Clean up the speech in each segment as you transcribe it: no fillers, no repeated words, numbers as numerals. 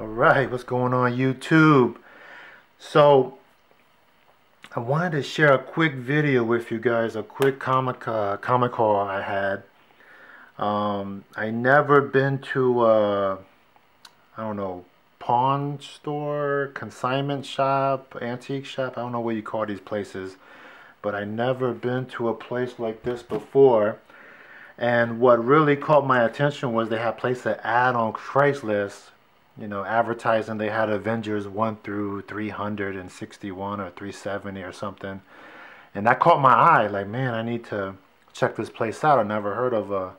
Alright, what's going on YouTube? So, I wanted to share a quick video with you guys, a quick comic haul I had. I never been to I don't know, pawn store, consignment shop, antique shop, I don't know what you call these places, but I never been to a place like this before. And what really caught my attention was they had placed an ad on Craigslist, you know, advertising they had Avengers 1 through 361 or 370 or something. And that caught my eye, like, man, I need to check this place out. I never heard of a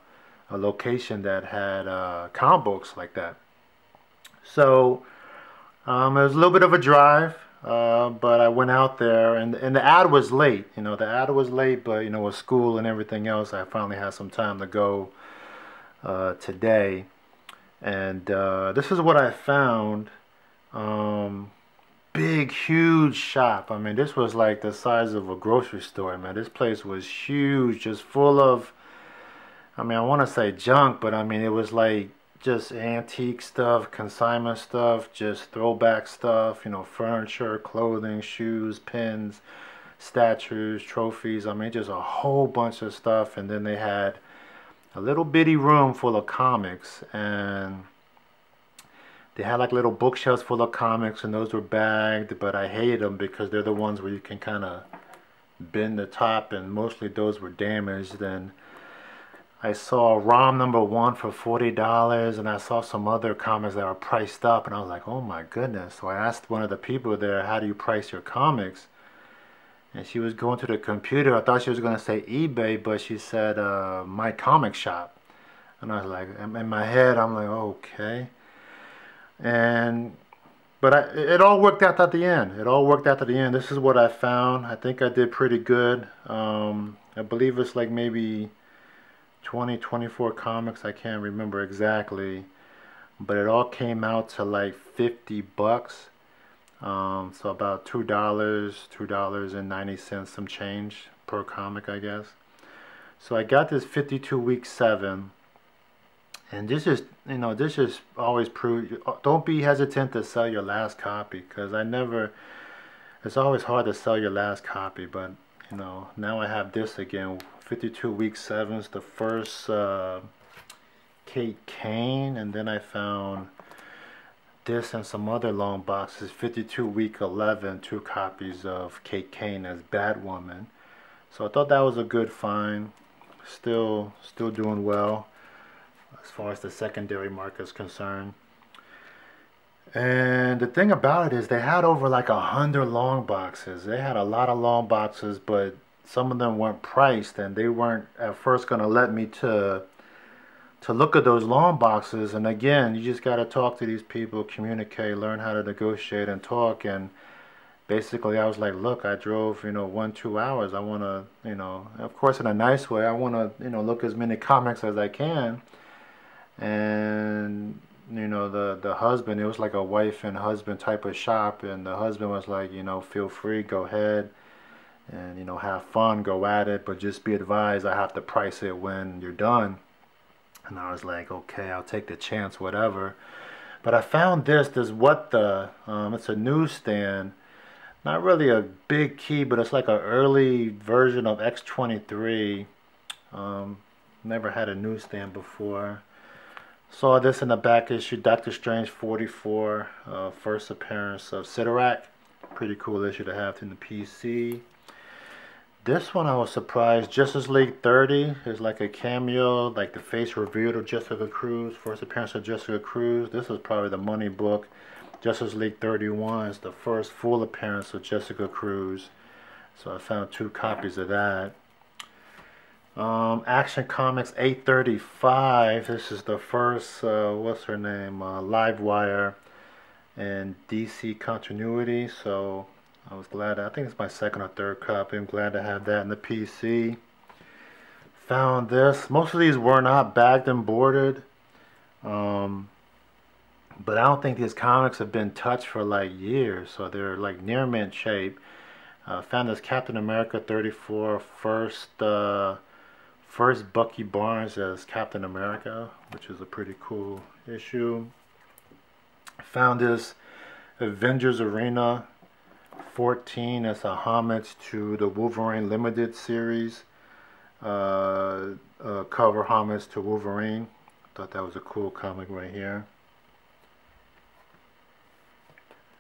location that had comic books like that. So it was a little bit of a drive, but I went out there, and the ad was late. You know, the ad was late, but you know, with school and everything else, I finally had some time to go today. And this is what I found. Big, huge shop. I mean, this was like the size of a grocery store, man. This place was huge, just full of, I mean, I want to say junk, but I mean, it was like just antique stuff, consignment stuff, just throwback stuff, you know, furniture, clothing, shoes, pins, statues, trophies. I mean, just a whole bunch of stuff. And then they had a little bitty room full of comics, and they had like little bookshelves full of comics, and those were bagged, but I hated them because they're the ones where you can kind of bend the top, and mostly those were damaged. And I saw ROM #1 for $40, and I saw some other comics that were priced up, and I was like, oh my goodness. So I asked one of the people there, how do you price your comics? And she was going to the computer. I thought she was going to say eBay, but she said my comic shop. And I was like, in my head, I'm like, okay. And but it all worked out at the end. It all worked out at the end. This is what I found. I think I did pretty good. I believe it's like maybe 20, 24 comics. I can't remember exactly, but it all came out to like 50 bucks. So about $2.90, some change per comic, I guess. So I got this 52 week 7, and this is, you know, this just always proves, don't be hesitant to sell your last copy, because it's always hard to sell your last copy. But you know, now I have this again, 52 week 7's the first Kate Kane, and then I found this and some other long boxes, 52 week 11, 2 copies of Kate Kane as Batwoman. So I thought that was a good find. Still doing well as far as the secondary market is concerned. And the thing about it is they had over like 100 long boxes. They had a lot of long boxes, but some of them weren't priced, and they weren't at first going to let me to look at those long boxes. And again, you just got to talk to these people, communicate, learn how to negotiate and talk. And basically I was like, look, I drove, you know, 1-2 hours. I want to, you know, of course in a nice way, I want to, you know, look as many comics as I can. And you know, the husband, it was like a wife and husband type of shop, and the husband was like, you know, feel free, go ahead and, you know, have fun, go at it, but just be advised, I have to price it when you're done. And I was like, okay, I'll take the chance, whatever. But I found this what the, it's a newsstand. Not really a big key, but it's like an early version of X-23. Never had a newsstand before. Saw this in the back issue, Doctor Strange 44, first appearance of Sidorak. Pretty cool issue to have in the PC. This one I was surprised. Justice League 30 is like a cameo, like the face revealed of Jessica Cruz. First appearance of Jessica Cruz. This is probably the money book. Justice League 31 is the first full appearance of Jessica Cruz. So I found 2 copies of that. Action Comics 835. This is the first, what's her name? Livewire and DC continuity. So I was glad, I think it's my second or third copy. I'm glad to have that in the PC. Found this. Most of these were not bagged and boarded. But I don't think these comics have been touched for like years. So they're like near mint shape. Found this Captain America 34 first Bucky Barnes as Captain America, which is a pretty cool issue. Found this Avengers Arena 14 as a homage to the Wolverine Limited series. Cover homage to Wolverine. Thought that was a cool comic right here.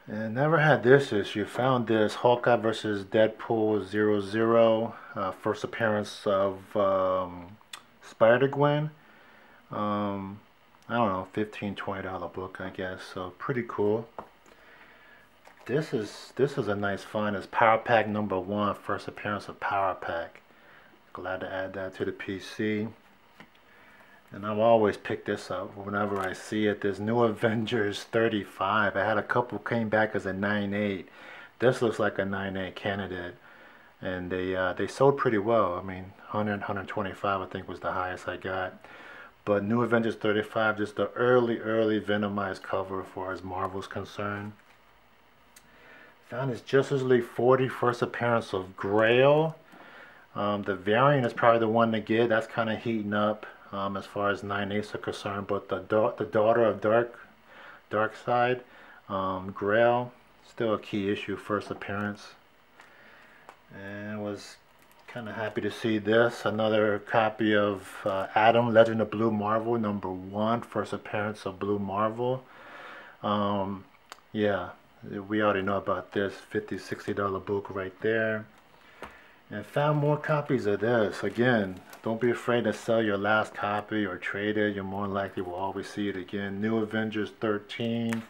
And never had this issue. Found this Hawkeye versus Deadpool 00. First appearance of Spider-Gwen. I don't know, $15–20 book, I guess. So pretty cool. This is a nice find. It's Power Pack #1, first appearance of Power Pack. Glad to add that to the PC. And I've always picked this up whenever I see it. This New Avengers 35. I had a couple came back as a 9.8. This looks like a 9.8 candidate. And they sold pretty well. I mean, 100, 125 I think was the highest I got. But New Avengers 35, just the early Venomized cover as far as Marvel's concerned. Found this Justice League 40, first appearance of Grail. The variant is probably the one to get. That's kind of heating up as far as 9/8 are concerned. But the daughter of Darkseid, Grail, still a key issue, first appearance. And was kind of happy to see this. Another copy of Adam, Legend of Blue Marvel, #1, first appearance of Blue Marvel. Yeah, we already know about this. $50–60 book right there. And found more copies of this. Again, don't be afraid to sell your last copy or trade it. You more likely will always see it again. New Avengers 13,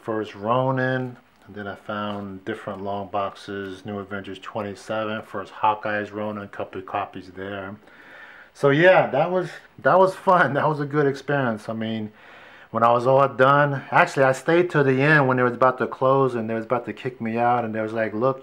first Ronin. And then I found different long boxes. New Avengers 27, first Hawkeye's Ronin, a couple of copies there. So yeah, that was fun. That was a good experience. I mean, when I was all done, actually I stayed till the end when they was about to close and they was about to kick me out, and they was like, look,